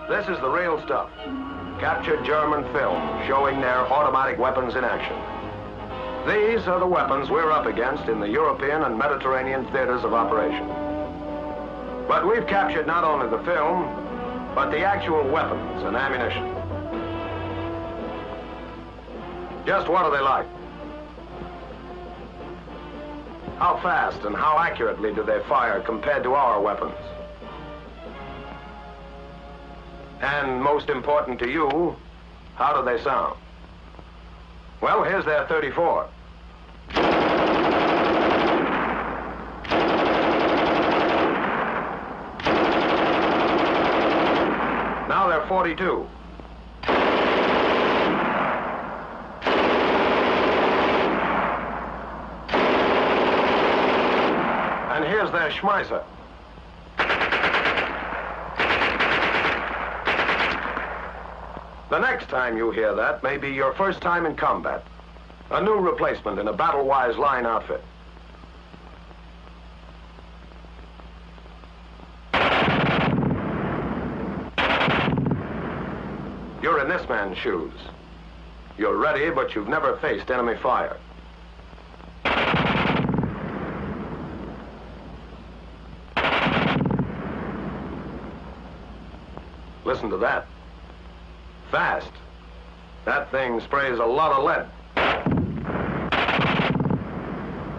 This is the real stuff. Captured German film showing their automatic weapons in action. These are the weapons we're up against in the European and Mediterranean theaters of operation. But we've captured not only the film, but the actual weapons and ammunition. Just what are they like? How fast and how accurately do they fire compared to our weapons? And most important to you, how do they sound? Well, here's their 34. Now they're 42. And here's their Schmeisser. The next time you hear that may be your first time in combat. A new replacement in a battle-wise line outfit. You're in this man's shoes. You're ready, but you've never faced enemy fire. Listen to that. Fast. That thing sprays a lot of lead.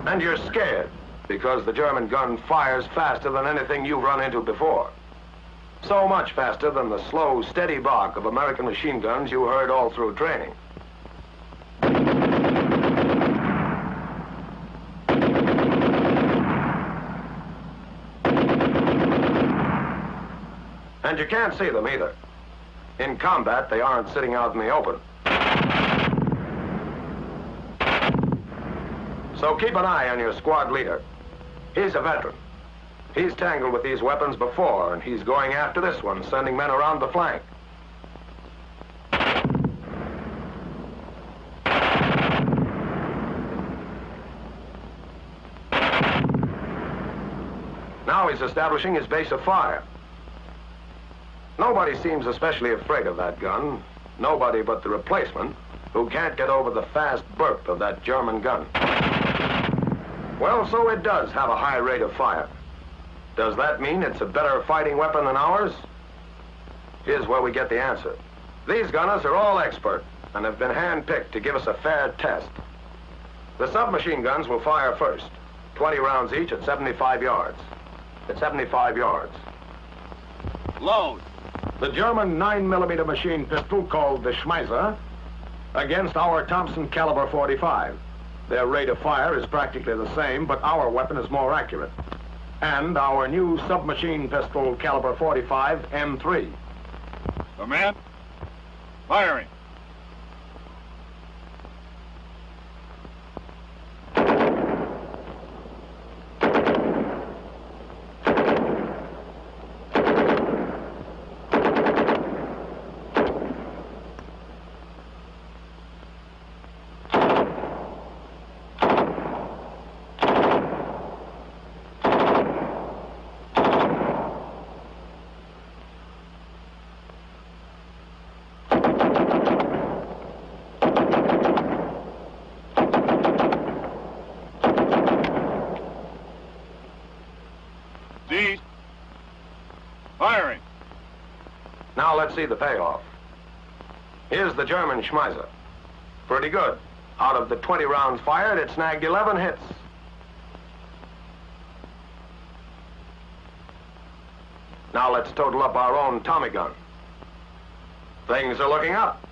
And you're scared, because the German gun fires faster than anything you've run into before. So much faster than the slow, steady bark of American machine guns you heard all through training. And you can't see them either. In combat, they aren't sitting out in the open. So keep an eye on your squad leader. He's a veteran. He's tangled with these weapons before, and he's going after this one, sending men around the flank. Now he's establishing his base of fire. Nobody seems especially afraid of that gun. Nobody but the replacement, who can't get over the fast burp of that German gun. Well, so it does have a high rate of fire. Does that mean it's a better fighting weapon than ours? Here's where we get the answer. These gunners are all expert and have been hand-picked to give us a fair test. The submachine guns will fire first, 20 rounds each at 75 yards. At 75 yards. Load. The German 9mm machine pistol called the Schmeisser against our Thompson caliber .45. Their rate of fire is practically the same, but our weapon is more accurate. And our new submachine pistol caliber .45 M3. Command. Firing. Cease. Firing. Now let's see the payoff. Here's the German Schmeisser. Pretty good. Out of the 20 rounds fired, it snagged 11 hits. Now let's total up our own Tommy gun. Things are looking up.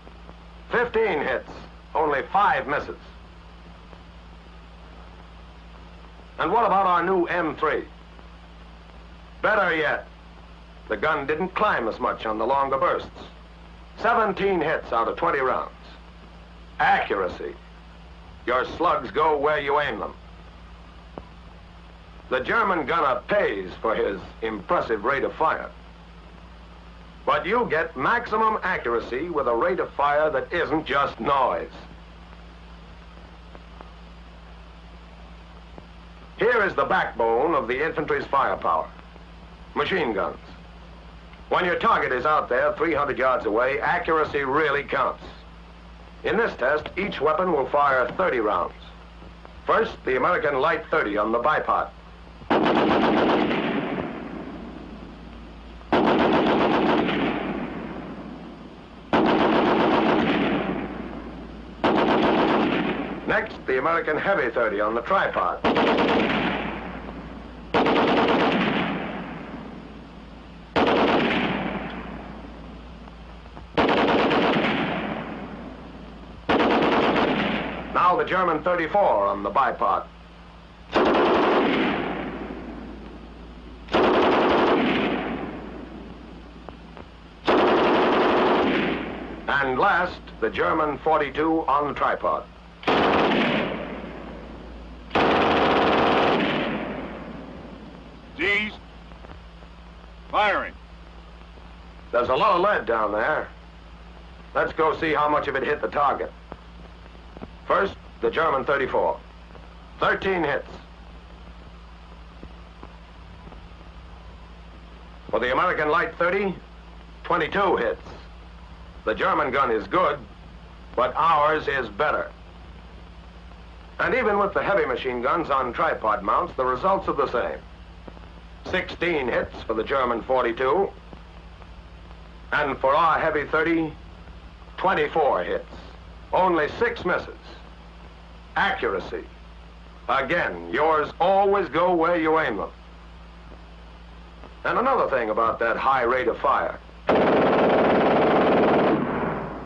15 hits, only 5 misses. And what about our new M3? Better yet, the gun didn't climb as much on the longer bursts. 17 hits out of 20 rounds. Accuracy. Your slugs go where you aim them. The German gunner pays for his impressive rate of fire. But you get maximum accuracy with a rate of fire that isn't just noise. Here is the backbone of the infantry's firepower. Machine guns. When your target is out there 300 yards away, accuracy really counts. In this test, each weapon will fire 30 rounds. First, the American Light 30 on the bipod. Next, the American Heavy 30 on the tripod. Now the German 34 on the bipod. And last, the German 42 on the tripod. D's. Firing. There's a lot of lead down there. Let's go see how much of it hit the target. First, the German 34. 13 hits. For the American Light 30, 22 hits. The German gun is good, but ours is better. And even with the heavy machine guns on tripod mounts, the results are the same. 16 hits for the German 42, and for our heavy 30, 24 hits. Only 6 misses. Accuracy. Again, yours always go where you aim them. And another thing about that high rate of fire.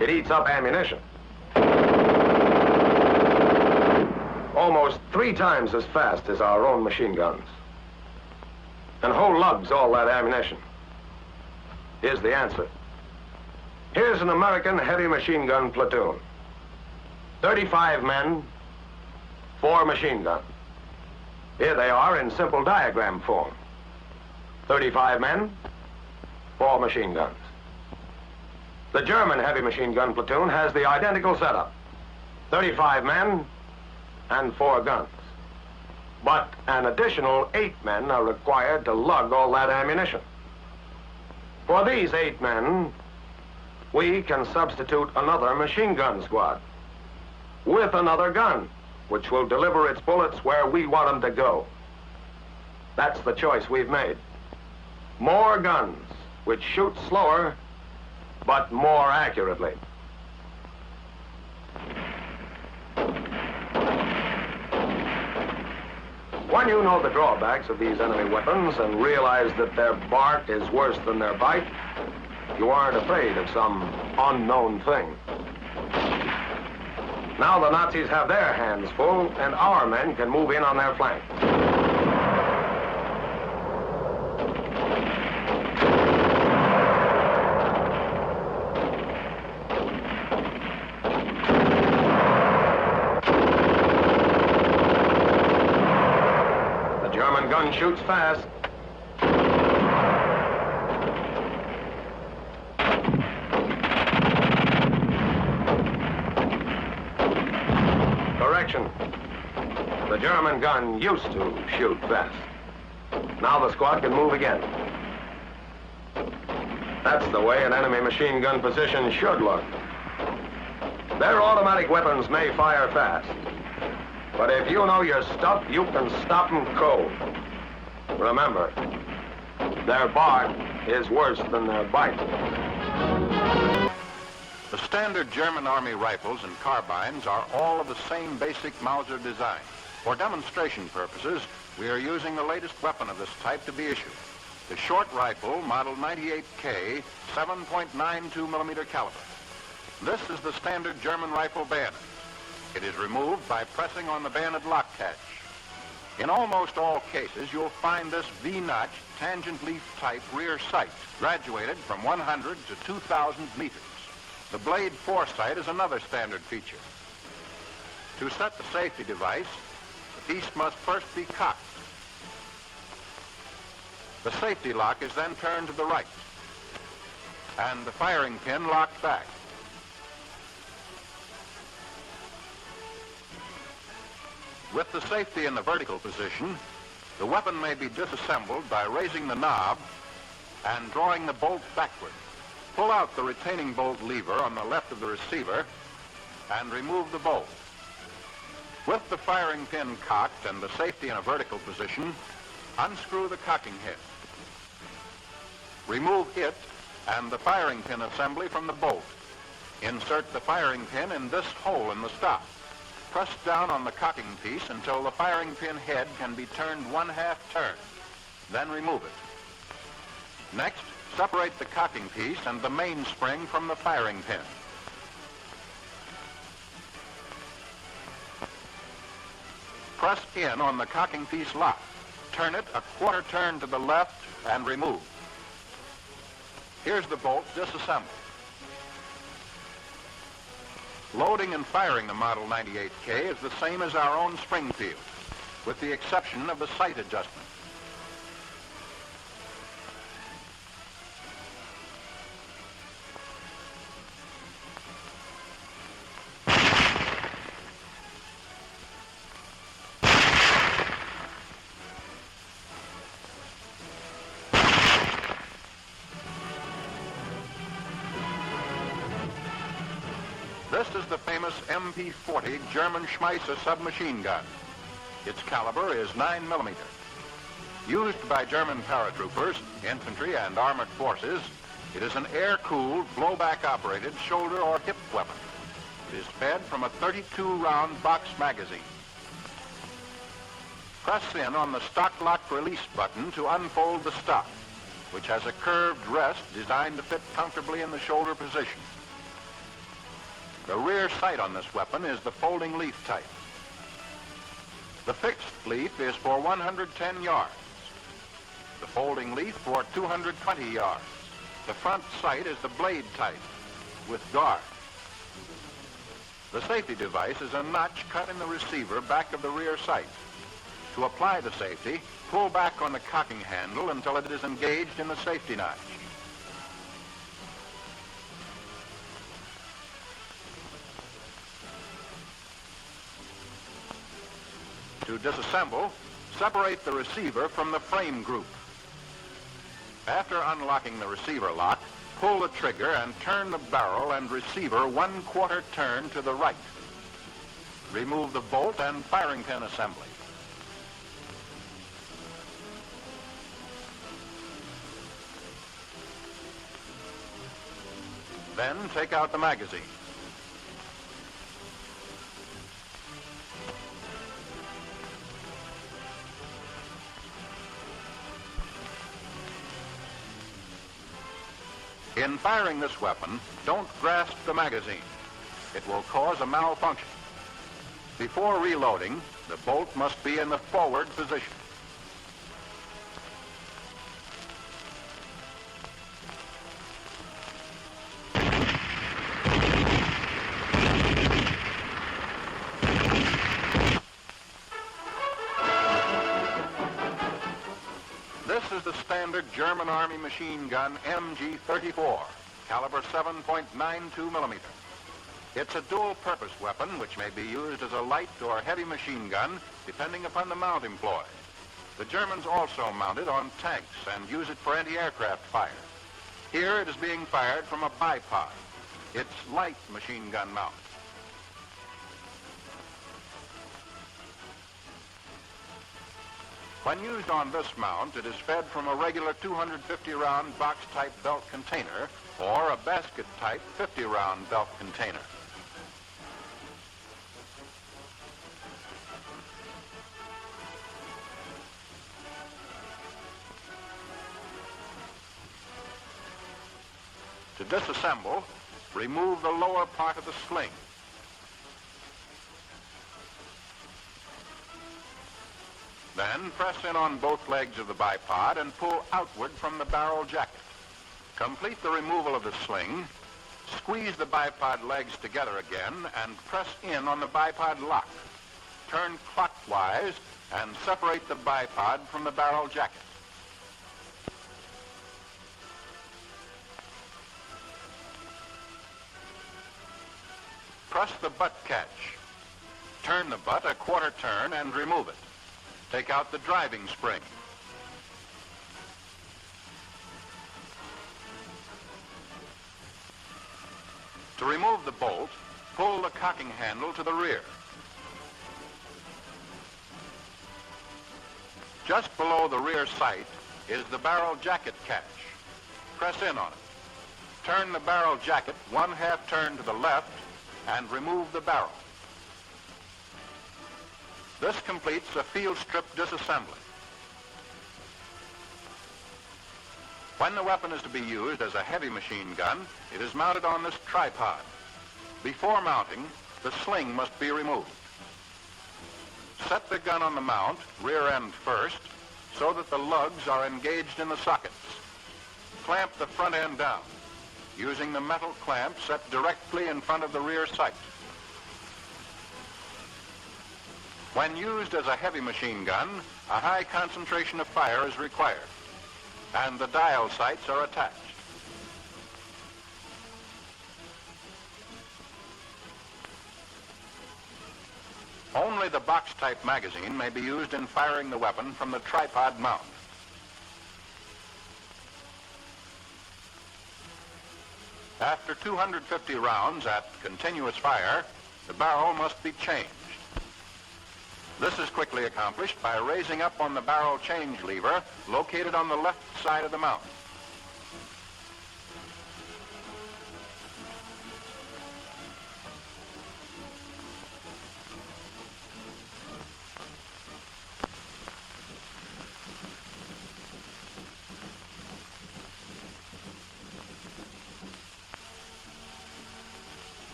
It eats up ammunition. Almost 3 times as fast as our own machine guns. And who lugs all that ammunition? Here's the answer. Here's an American heavy machine gun platoon. 35 men, 4 machine guns. Here they are in simple diagram form. 35 men, 4 machine guns. The German heavy machine gun platoon has the identical setup. 35 men and 4 guns. But an additional 8 men are required to lug all that ammunition. For these 8 men, we can substitute another machine gun squad with another gun, which will deliver its bullets where we want them to go. That's the choice we've made. More guns, which shoot slower, but more accurately. When you know the drawbacks of these enemy weapons and realize that their bark is worse than their bite, you aren't afraid of some unknown thing. Now the Nazis have their hands full, and our men can move in on their flank. The German gun shoots fast. Correction. The German gun used to shoot fast. Now the squad can move again. That's the way an enemy machine gun position should look. Their automatic weapons may fire fast, but if you know your stuff, you can stop them cold. Remember, their bark is worse than their bite. The standard German Army rifles and carbines are all of the same basic Mauser design. For demonstration purposes, we are using the latest weapon of this type to be issued, the short rifle model 98K 7.92 millimeter caliber. This is the standard German rifle bayonet. It is removed by pressing on the bayonet lock catch. In almost all cases, you'll find this V-notch tangent leaf type rear sight graduated from 100 to 2,000 meters. The blade foresight is another standard feature. To set the safety device, the piece must first be cocked. The safety lock is then turned to the right, and the firing pin locked back. With the safety in the vertical position, the weapon may be disassembled by raising the knob and drawing the bolt backward. Pull out the retaining bolt lever on the left of the receiver and remove the bolt. With the firing pin cocked and the safety in a vertical position, unscrew the cocking head. Remove it and the firing pin assembly from the bolt. Insert the firing pin in this hole in the stock. Press down on the cocking piece until the firing pin head can be turned 1/2 turn. Then remove it. Next, separate the cocking piece and the mainspring from the firing pin. Press in on the cocking piece lock. Turn it 1/4 turn to the left and remove. Here's the bolt disassembled. Loading and firing the Model 98K is the same as our own Springfield, with the exception of the sight adjustment. This is the famous MP-40 German Schmeisser submachine gun. Its caliber is 9mm. Used by German paratroopers, infantry, and armored forces, it is an air-cooled, blowback-operated shoulder or hip weapon. It is fed from a 32-round box magazine. Press in on the stock lock release button to unfold the stock, which has a curved rest designed to fit comfortably in the shoulder position. The rear sight on this weapon is the folding leaf type. The fixed leaf is for 110 yards. The folding leaf for 220 yards. The front sight is the blade type with guard. The safety device is a notch cut in the receiver back of the rear sight. To apply the safety, pull back on the cocking handle until it is engaged in the safety notch. To disassemble, separate the receiver from the frame group. After unlocking the receiver lock, pull the trigger and turn the barrel and receiver 1/4 turn to the right. Remove the bolt and firing pin assembly. Then take out the magazine. In firing this weapon, don't grasp the magazine. It will cause a malfunction. Before reloading, the bolt must be in the forward position. This is the standard German Army machine gun MG-34, caliber 7.92mm. It's a dual-purpose weapon which may be used as a light or heavy machine gun depending upon the mount employed. The Germans also mount it on tanks and use it for anti-aircraft fire. Here it is being fired from a bipod. It's light machine gun mount. When used on this mount, it is fed from a regular 250-round box-type belt container or a basket-type 50-round belt container. To disassemble, remove the lower part of the sling. Then press in on both legs of the bipod and pull outward from the barrel jacket. Complete the removal of the sling, squeeze the bipod legs together again, and press in on the bipod lock. Turn clockwise and separate the bipod from the barrel jacket. Press the butt catch. Turn the butt 1/4 turn and remove it. Take out the driving spring. To remove the bolt, pull the cocking handle to the rear. Just below the rear sight is the barrel jacket catch. Press in on it. Turn the barrel jacket 1/2 turn to the left and remove the barrel. This completes a field strip disassembly. When the weapon is to be used as a heavy machine gun, it is mounted on this tripod. Before mounting, the sling must be removed. Set the gun on the mount, rear end first, so that the lugs are engaged in the sockets. Clamp the front end down, using the metal clamp set directly in front of the rear sight. When used as a heavy machine gun, a high concentration of fire is required, and the dial sights are attached. Only the box-type magazine may be used in firing the weapon from the tripod mount. After 250 rounds at continuous fire, the barrel must be changed. This is quickly accomplished by raising up on the barrel change lever located on the left side of the mount.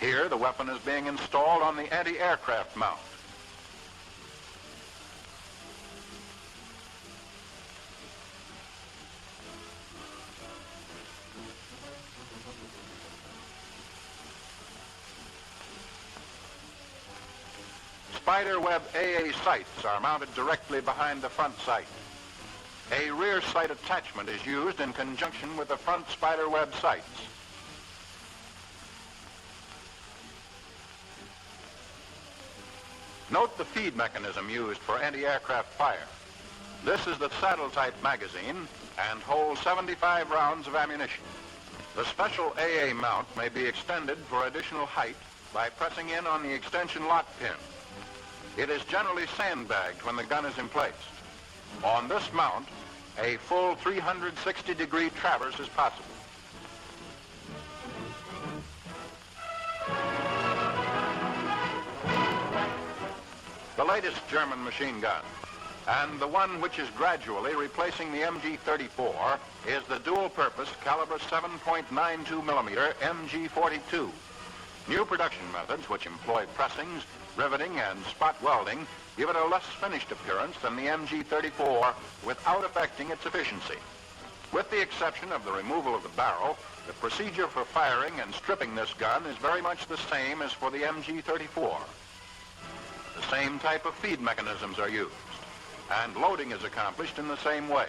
Here, the weapon is being installed on the anti-aircraft mount. Spiderweb AA sights are mounted directly behind the front sight. A rear sight attachment is used in conjunction with the front spiderweb sights. Note the feed mechanism used for anti-aircraft fire. This is the saddle-type magazine and holds 75 rounds of ammunition. The special AA mount may be extended for additional height by pressing in on the extension lock pin. It is generally sandbagged when the gun is emplaced. On this mount, a full 360-degree traverse is possible. The latest German machine gun, and the one which is gradually replacing the MG-34, is the dual-purpose caliber 7.92 millimeter MG-42. New production methods which employ pressings, riveting, and spot welding give it a less finished appearance than the MG-34 without affecting its efficiency. With the exception of the removal of the barrel, the procedure for firing and stripping this gun is very much the same as for the MG-34. The same type of feed mechanisms are used, and loading is accomplished in the same way.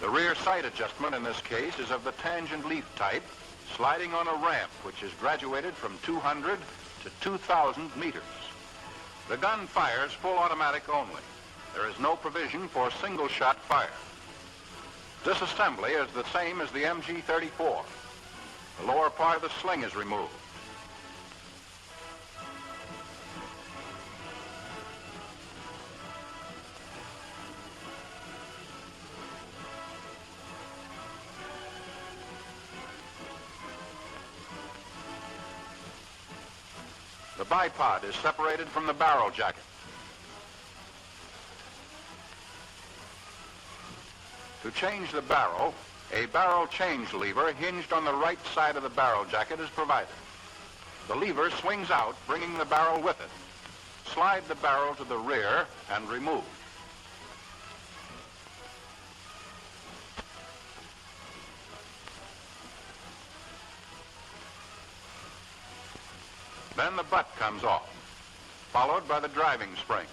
The rear sight adjustment in this case is of the tangent leaf type, sliding on a ramp which is graduated from 200 to 2,000 meters. The gun fires full automatic only. There is no provision for single-shot fire. Disassembly is the same as the MG-34. The lower part of the sling is removed. The bipod is separated from the barrel jacket. To change the barrel, a barrel change lever hinged on the right side of the barrel jacket is provided. The lever swings out, bringing the barrel with it. Slide the barrel to the rear and remove. Then the butt comes off, followed by the driving spring.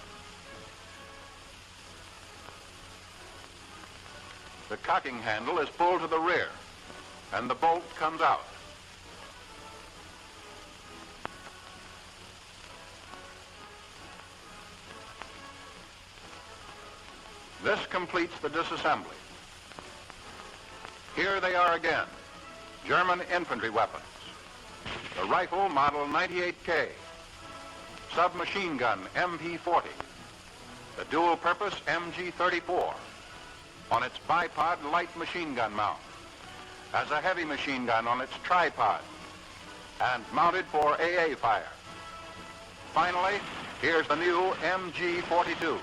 The cocking handle is pulled to the rear, and the bolt comes out. This completes the disassembly. Here they are again, German infantry weapons. The rifle model 98K, submachine gun MP40, the dual-purpose MG34, on its bipod light machine gun mount, has a heavy machine gun on its tripod, and mounted for AA fire. Finally, here's the new MG42.